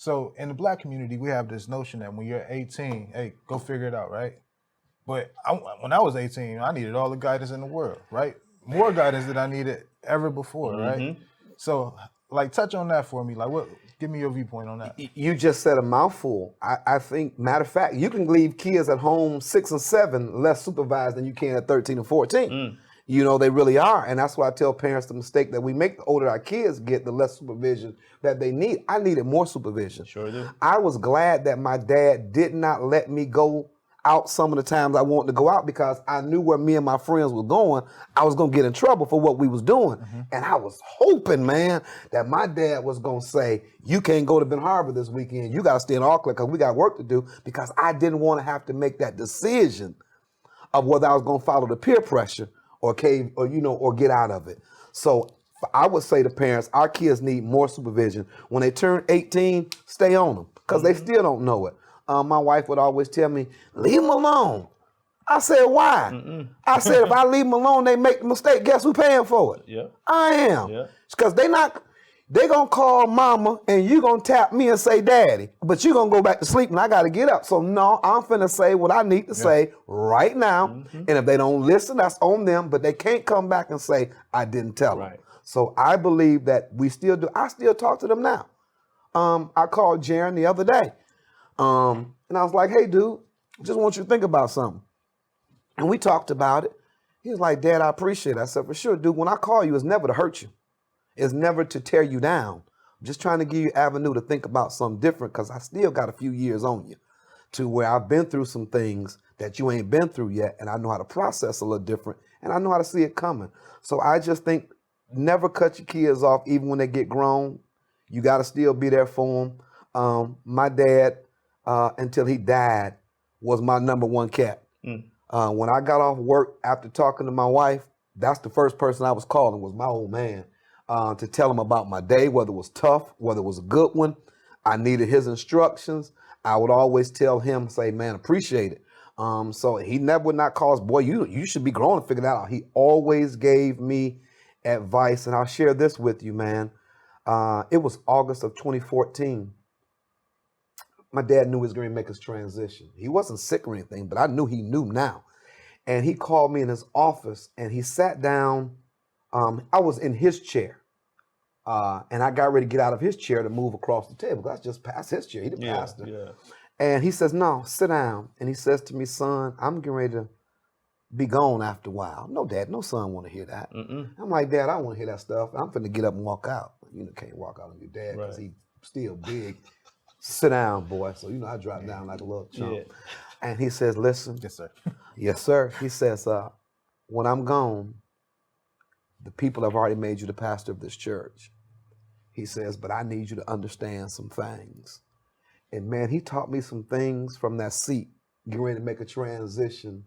So in the black community, we have this notion that when you're 18, hey, go figure it out, right? But when I was 18, I needed all the guidance in the world, right? More guidance than I needed ever before, right? So, like, touch on that for me. Like, give me your viewpoint on that. You just said a mouthful. I think, matter of fact, you can leave kids at home 6 and 7 less supervised than you can at 13 and 14. You know, they really are. And that's why I tell parents the mistake that we make, the older our kids get, the less supervision that they need. I needed more supervision. Sure do. I was glad that my dad did not let me go out some of the times I wanted to go out because I knew where me and my friends were going. I was going to get in trouble for what we was doing. And I was hoping, man, that my dad was going to say, you can't go to Ben Harbor this weekend. You got to stay in Auckland because we got work to do, because I didn't want to have to make that decision of whether I was going to follow the peer pressure or cave or, you know, or get out of it. So I would say to parents, our kids need more supervision. When they turn 18, stay on them because they still don't know it. My wife would always tell me, leave them alone. I said, why? I said, if I leave them alone, they make the mistake. Guess who paying for it? Yeah. I am. Yeah. It's because they gonna call mama and you gonna tap me and say daddy, but you gonna go back to sleep and I gotta get up. So no, I'm finna say what I need to say right now. And if they don't listen, that's on them, but they can't come back and say, I didn't tell them. So I believe that we still do. I still talk to them now. I called Jaron the other day. And I was like, hey, dude, just want you to think about something. And we talked about it. He was like, Dad, I appreciate it. I said, for sure, dude, when I call you, it's never to hurt you. It's never to tear you down. I'm just trying to give you avenue to think about something different because I still got a few years on you to where I've been through some things that you ain't been through yet, and I know how to process a little different, and I know how to see it coming. So I just think never cut your kids off even when they get grown. You got to still be there for them. My dad, until he died, was my number one cat. When I got off work after talking to my wife, that's the first person I was calling was my old man to tell him about my day, whether it was tough, whether it was a good one. I needed his instructions. I would always tell him, say, man, appreciate it. So he never would not call us, boy, you should be growing and figure that out. He always gave me advice, and I'll share this with you, man. It was August of 2014. My dad knew he was going to make his transition. He wasn't sick or anything, but I knew he knew now. And he called me in his office and he sat down. I was in his chair. And I got ready to get out of his chair to move across the table. That's just past his chair. He the pastor. Yeah. And he says, no, sit down. And he says to me, son, I'm getting ready to be gone after a while. No, Dad, no son want to hear that. I'm like, Dad, I don't want to hear that stuff. I'm finna get up and walk out. You know, can't walk out on your dad because he's still big. Sit down, boy. So, you know, I drop down like a little chump. And he says, listen. Yes, sir. Yes, sir. He says, when I'm gone, the people have already made you the pastor of this church. He says, but I need you to understand some things. And man, he taught me some things from that seat, getting ready to make a transition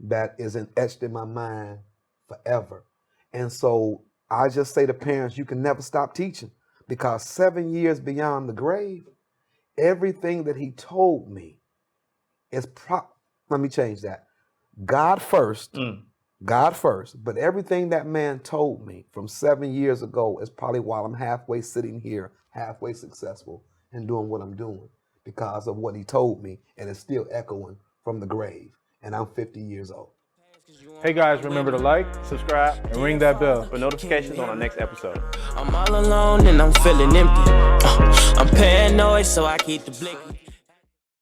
that isn't etched in my mind forever. And so I just say to parents, you can never stop teaching because 7 years beyond the grave, everything that he told me is let me change that. God first, but everything that man told me from 7 years ago is probably while I'm halfway sitting here, halfway successful and doing what I'm doing because of what he told me, and it's still echoing from the grave, and I'm 50 years old. Hey guys, remember to like, subscribe, and ring that bell for notifications on our next episode. I'm all alone and I'm feeling empty. I'm paranoid, so I keep the blick.